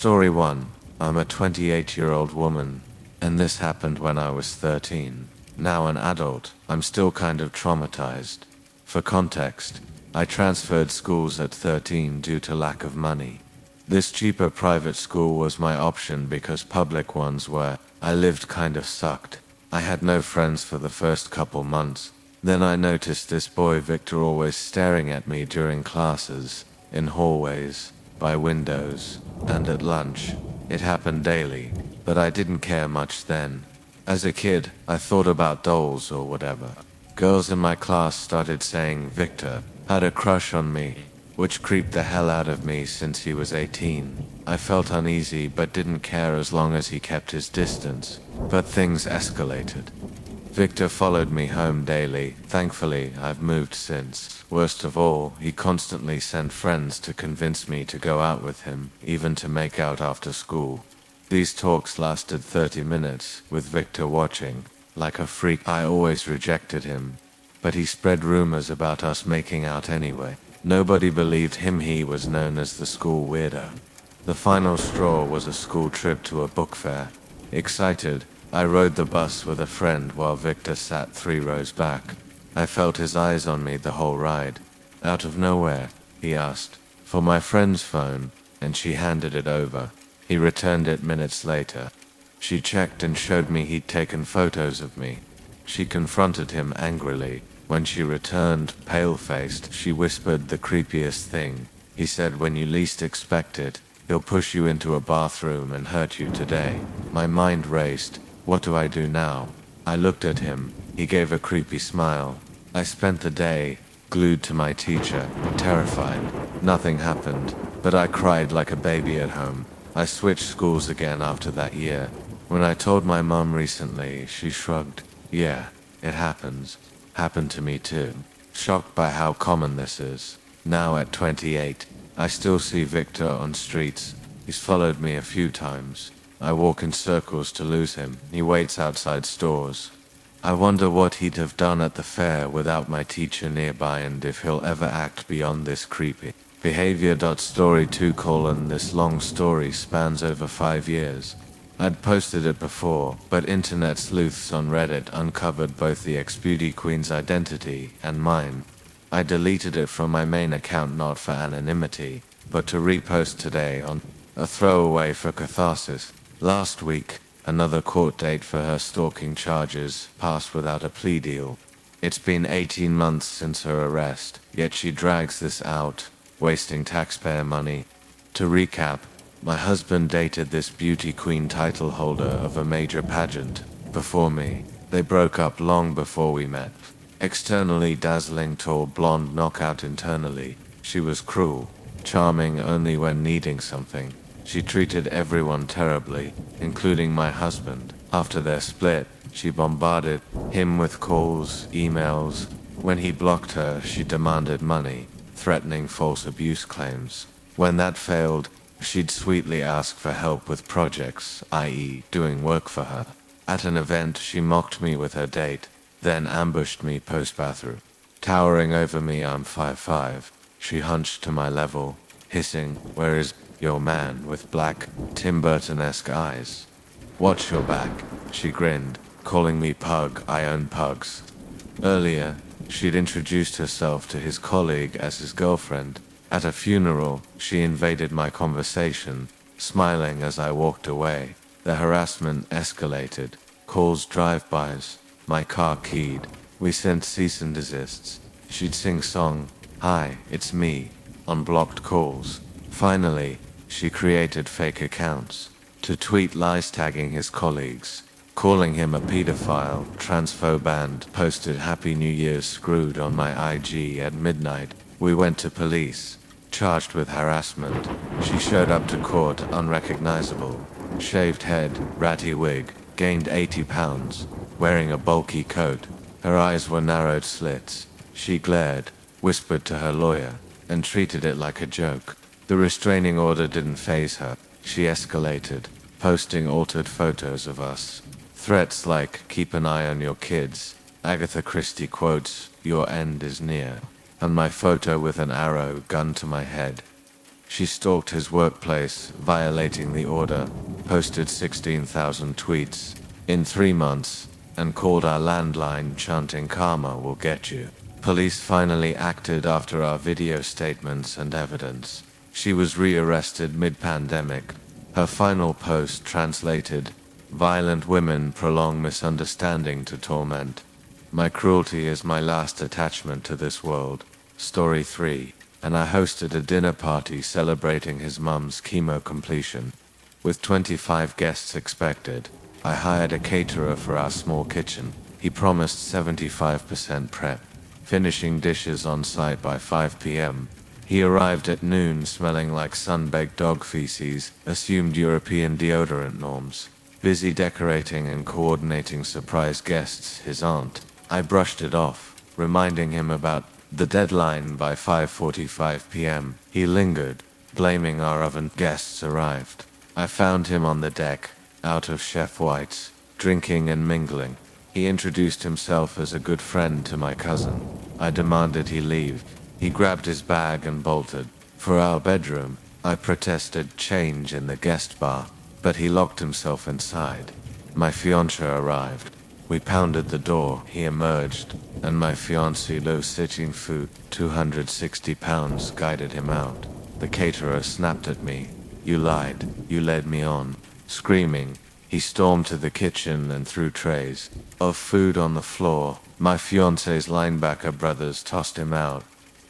Story 1. I'm a 28-year-old woman, and this happened when I was 13. Now an adult, I'm still kind of traumatized. For context, I transferred schools at 13 due to lack of money. This cheaper private school was my option because public ones I lived kind of sucked. I had no friends for the first couple months. Then I noticed this boy Victor always staring at me during classes, in hallways, by windows, and at lunch. It happened daily, but I didn't care much then. As a kid, I thought about dolls or whatever. Girls in my class started saying Victor had a crush on me, which creeped the hell out of me since he was 18. I felt uneasy but didn't care as long as he kept his distance. But things escalated. Victor followed me home daily. Thankfully, I've moved since. Worst of all, he constantly sent friends to convince me to go out with him, even to make out after school. These talks lasted 30 minutes, with Victor watching. Like a freak, I always rejected him. But he spread rumors about us making out anyway. Nobody believed him. He was known as the school weirdo. The final straw was a school trip to a book fair. Excited, I rode the bus with a friend while Victor sat 3 rows back. I felt his eyes on me the whole ride. Out of nowhere, he asked for my friend's phone, and she handed it over. He returned it minutes later. She checked and showed me he'd taken photos of me. She confronted him angrily. When she returned, pale-faced, she whispered the creepiest thing. He said, "When you least expect it, he'll push you into a bathroom and hurt you today." My mind raced. What do I do now? I looked at him. He gave a creepy smile. I spent the day glued to my teacher, terrified. Nothing happened, but I cried like a baby at home. I switched schools again after that year. When I told my mom recently, she shrugged. Yeah, it happens. Happened to me too. Shocked by how common this is. Now at 28, I still see Victor on streets. He's followed me a few times. I walk in circles to lose him. He waits outside stores. I wonder what he'd have done at the fair without my teacher nearby, and if he'll ever act beyond this creepy behavior. Story 2: This long story spans over 5 years. I'd posted it before, but internet sleuths on Reddit uncovered both the ex-beauty queen's identity and mine. I deleted it from my main account, not for anonymity, but to repost today on a throwaway for catharsis. Last week, another court date for her stalking charges passed without a plea deal. It's been 18 months since her arrest, yet she drags this out, wasting taxpayer money. To recap, my husband dated this beauty queen title holder of a major pageant before me. They broke up long before we met. Externally dazzling, tall, blonde, knockout. Internally, she was cruel, charming only when needing something. She treated everyone terribly, including my husband. After their split, she bombarded him with calls, emails. When he blocked her, she demanded money, threatening false abuse claims. When that failed, she'd sweetly ask for help with projects, i.e., doing work for her. At an event, she mocked me with her date, then ambushed me post-bathroom. Towering over me, I'm 5'5". She hunched to my level, hissing, "Where is your man?" with black, Tim Burton-esque eyes. "Watch your back," she grinned, calling me Pug. I own pugs. Earlier, she'd introduced herself to his colleague as his girlfriend. At a funeral, she invaded my conversation, smiling as I walked away. The harassment escalated. Calls, drive-bys, my car keyed. We sent cease and desists. She'd sing song, "Hi, it's me," on blocked calls. Finally, she created fake accounts to tweet lies tagging his colleagues, calling him a pedophile, transphobe, and posted "Happy New Year's screwed" on my IG at midnight. We went to police, charged with harassment. She showed up to court unrecognizable. Shaved head, ratty wig, gained 80 pounds, wearing a bulky coat. Her eyes were narrowed slits. She glared, whispered to her lawyer, and treated it like a joke. The restraining order didn't faze her. She escalated, posting altered photos of us. Threats like, "Keep an eye on your kids." Agatha Christie quotes, "Your end is near," and my photo with an arrow gun to my head. She stalked his workplace, violating the order, posted 16,000 tweets in 3 months, and called our landline chanting "Karma will get you." Police finally acted after our video statements and evidence. She was rearrested mid-pandemic. Her final post translated, "Violent women prolong misunderstanding to torment. My cruelty is my last attachment to this world." Story 3. And I hosted a dinner party celebrating his mum's chemo completion. With 25 guests expected, I hired a caterer for our small kitchen. He promised 75% prep, finishing dishes on site by 5 p.m. He arrived at noon smelling like sun-baked dog feces, assumed European deodorant norms, busy decorating and coordinating surprise guests, his aunt. I brushed it off, reminding him about the deadline by 5:45 p.m. He lingered, blaming our oven. Guests arrived. I found him on the deck, out of Chef White's, drinking and mingling. He introduced himself as a good friend to my cousin. I demanded he leave. He grabbed his bag and bolted. For our bedroom, I protested change in the guest bar, but he locked himself inside. My fiancé arrived. We pounded the door. He emerged, and my fiancé Lo sitting food, 260 pounds, guided him out. The caterer snapped at me. "You lied. You led me on." Screaming, he stormed to the kitchen and threw trays of food on the floor. My fiancé's linebacker brothers tossed him out.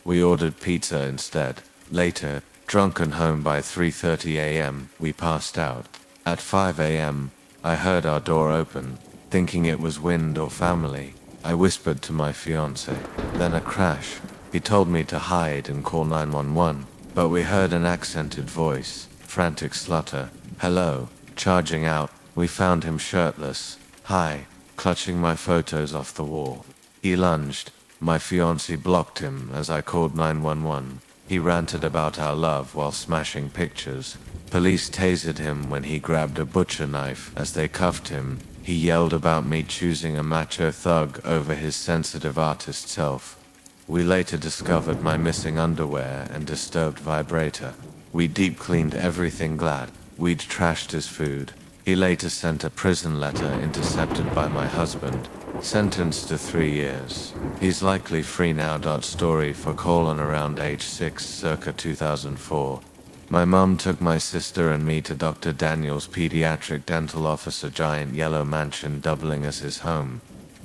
We ordered pizza instead. Later, drunken home by 3:30 a.m., we passed out. At 5 a.m., I heard our door open. Thinking it was wind or family, I whispered to my fiancé. Then a crash. He told me to hide and call 911, but we heard an accented voice, frantic slutter. "Hello." Charging out, we found him shirtless. "Hi," clutching my photos off the wall. He lunged. My fiancé blocked him as I called 911. He ranted about our love while smashing pictures. Police tasered him when he grabbed a butcher knife. As they cuffed him, he yelled about me choosing a macho thug over his sensitive artist self. We later discovered my missing underwear and disturbed vibrator. We deep cleaned everything glad. We'd trashed his food. He later sent a prison letter intercepted by my husband. Sentenced to 3 years. He's likely free now. Story for around age 6 circa 2004. My mum took my sister and me to Dr. Daniel's pediatric dental office, a giant yellow mansion doubling as his home.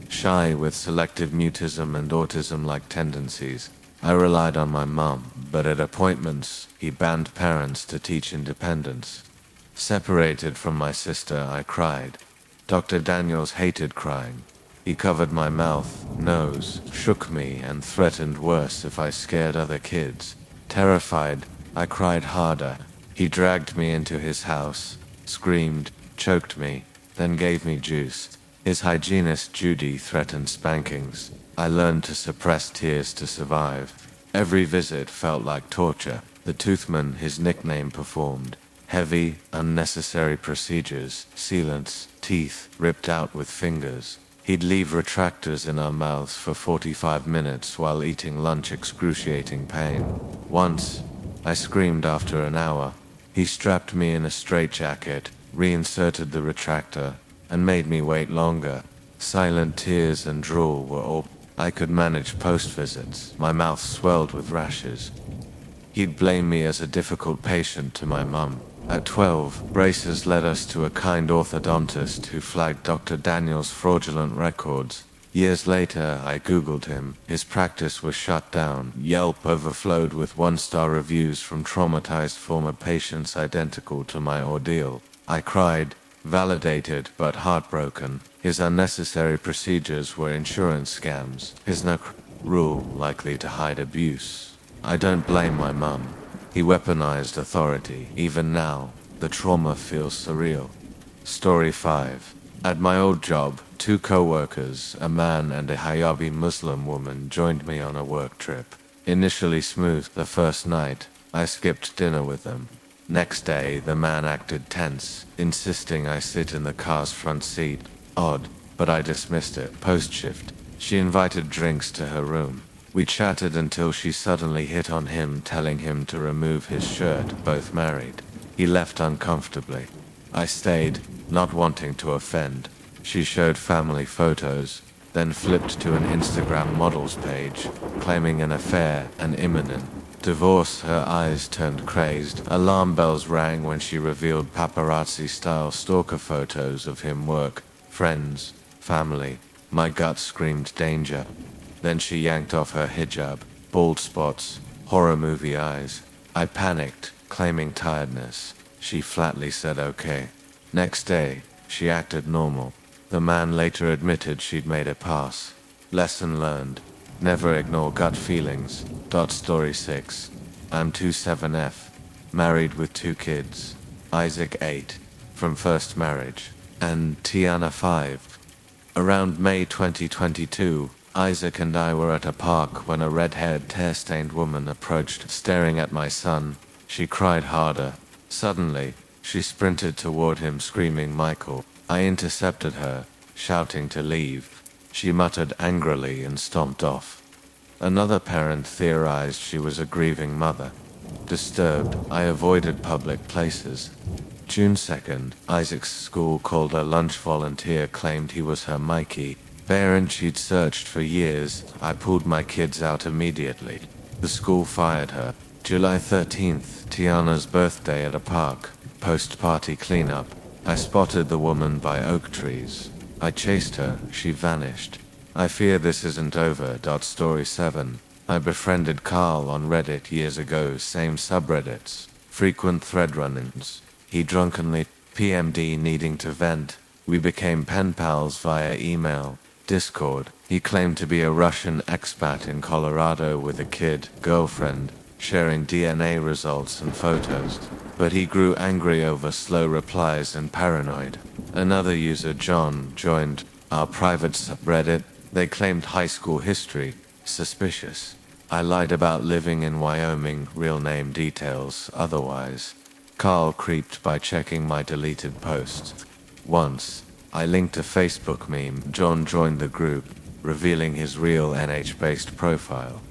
Shy with selective mutism and autism-like tendencies, I relied on my mum, but at appointments, he banned parents to teach independence. Separated from my sister, I cried. Dr. Daniels hated crying. He covered my mouth, nose, shook me, and threatened worse if I scared other kids. Terrified, I cried harder. He dragged me into his house, screamed, choked me, then gave me juice. His hygienist Judy threatened spankings. I learned to suppress tears to survive. Every visit felt like torture. The toothman, his nickname, performed heavy, unnecessary procedures, sealants, teeth ripped out with fingers. He'd leave retractors in our mouths for 45 minutes while eating lunch, excruciating pain. Once, I screamed after an hour. He strapped me in a straitjacket, reinserted the retractor, and made me wait longer. Silent tears and drool were all I could manage post-visits. My mouth swelled with rashes. He'd blame me as a difficult patient to my mum. At 12, braces led us to a kind orthodontist who flagged Dr. Daniel's fraudulent records. Years later, I Googled him. His practice was shut down. Yelp overflowed with 1-star reviews from traumatized former patients identical to my ordeal. I cried, validated but heartbroken. His unnecessary procedures were insurance scams. His no rule likely to hide abuse. I don't blame my mum. He weaponized authority. Even now, the trauma feels surreal. Story 5. At my old job, 2 co-workers, a man and a hijabi Muslim woman, joined me on a work trip. Initially smooth the first night, I skipped dinner with them. Next day, the man acted tense, insisting I sit in the car's front seat. Odd, but I dismissed it. Post-shift, she invited drinks to her room. We chatted until she suddenly hit on him, telling him to remove his shirt, both married. He left uncomfortably. I stayed, not wanting to offend. She showed family photos, then flipped to an Instagram models page, claiming an affair and imminent divorce. Her eyes turned crazed. Alarm bells rang when she revealed paparazzi-style stalker photos of him, work, friends, family. My gut screamed danger. Then she yanked off her hijab, bald spots, horror movie eyes. I panicked, claiming tiredness. She flatly said okay. Next day, she acted normal. The man later admitted she'd made a pass. Lesson learned. Never ignore gut feelings. Story 6. I'm 27F. Married with 2 kids. Isaac 8. From first marriage. And Tiana 5. Around May 2022, Isaac and I were at a park when a red-haired, tear-stained woman approached, staring at my son. She cried harder. Suddenly, she sprinted toward him, screaming, "Michael." I intercepted her, shouting to leave. She muttered angrily and stomped off. Another parent theorized she was a grieving mother. Disturbed, I avoided public places. June 2nd, Isaac's school called a lunch volunteer, claimed he was her Mikey. Parent she'd searched for years. I pulled my kids out immediately. The school fired her. July 13th, Tiana's birthday at a park. Post-party cleanup. I spotted the woman by oak trees. I chased her. She vanished. I fear this isn't over. Story 7. I befriended Carl on Reddit years ago. Same subreddits. Frequent thread run-ins. He drunkenly PM'd needing to vent. We became pen pals via email, Discord. He claimed to be a Russian expat in Colorado with a kid, girlfriend, sharing DNA results and photos. But he grew angry over slow replies and paranoid. Another user, John, joined our private subreddit. They claimed high school history. Suspicious. I lied about living in Wyoming, real name details, otherwise. Carl creeped by checking my deleted posts. Once, I linked a Facebook meme. John joined the group, revealing his real NH-based profile.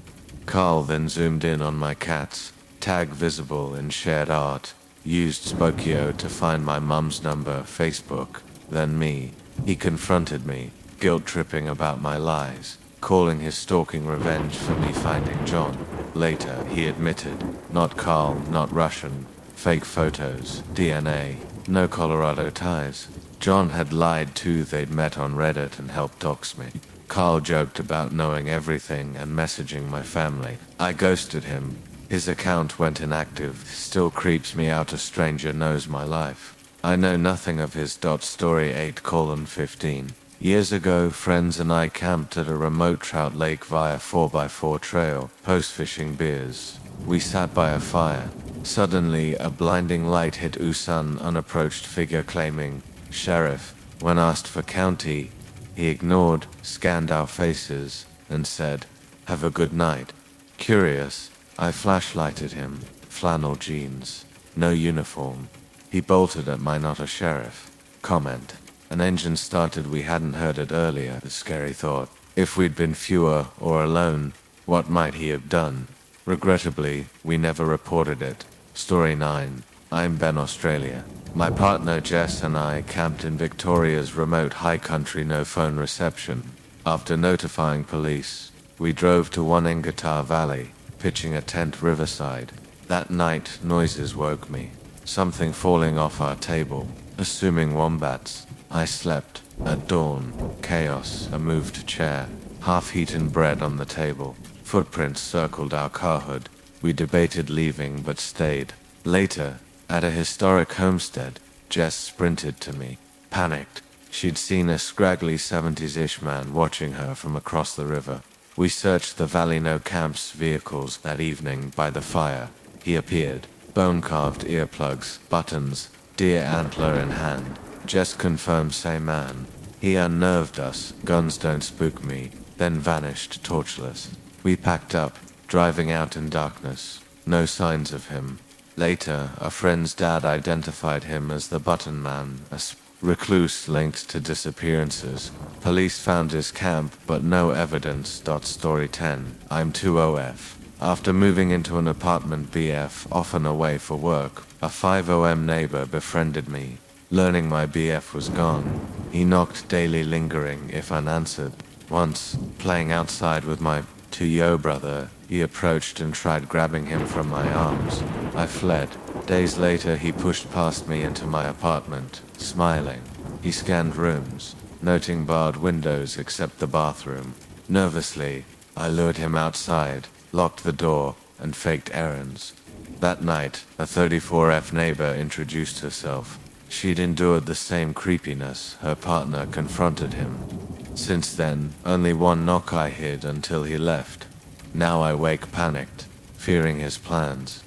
Carl then zoomed in on my cats, tag visible in shared art, used Spokio to find my mum's number, Facebook, then me. He confronted me, guilt-tripping about my lies, calling his stalking revenge for me finding John. Later, he admitted, not Carl, not Russian, fake photos, DNA, no Colorado ties. John had lied too. They'd met on Reddit and helped dox me. Carl joked about knowing everything and messaging my family. I ghosted him. His account went inactive. Still creeps me out a stranger knows my life. I know nothing of his. Story 8:15. Years ago, friends and I camped at a remote trout lake via 4x4 trail, post-fishing beers. We sat by a fire. Suddenly, a blinding light hit Usan, unapproached figure claiming, "Sheriff." When asked for county, he ignored, scanned our faces, and said, "Have a good night." Curious, I flashlighted him. Flannel jeans. No uniform. He bolted at my "not a sheriff" comment. An engine started. We hadn't heard it earlier. A scary thought. If we'd been fewer or alone, what might he have done? Regrettably, we never reported it. Story 9. I'm Ben, Australia. My partner Jess and I camped in Victoria's remote high country, no phone reception. After notifying police, we drove to Wanengatar Valley, pitching a tent riverside. That night, noises woke me. Something falling off our table, assuming wombats. I slept. At dawn, chaos, a moved chair, half-eaten bread on the table. Footprints circled our car hood. We debated leaving but stayed. Later, at a historic homestead, Jess sprinted to me. Panicked. She'd seen a scraggly 70s-ish man watching her from across the river. We searched the valley. No camps, vehicles. That evening, by the fire, he appeared. Bone-carved earplugs, buttons, deer antler in hand. Jess confirmed same man. He unnerved us. Guns don't spook me. Then vanished, torchless. We packed up, driving out in darkness. No signs of him. Later, a friend's dad identified him as the Button Man, a Recluse linked to disappearances. Police found his camp, but no evidence. Story 10. I'm 20F. After moving into an apartment BF, often away for work, a 50M neighbor befriended me. Learning my BF was gone, he knocked daily, lingering if unanswered. Once, playing outside with my 2-yo brother, he approached and tried grabbing him from my arms. I fled. Days later, he pushed past me into my apartment, smiling. He scanned rooms, noting barred windows except the bathroom. Nervously, I lured him outside, locked the door, and faked errands. That night, a 34F neighbor introduced herself. She'd endured the same creepiness. Her partner confronted him. Since then, only one knock. I hid until he left. Now I wake panicked, fearing his plans.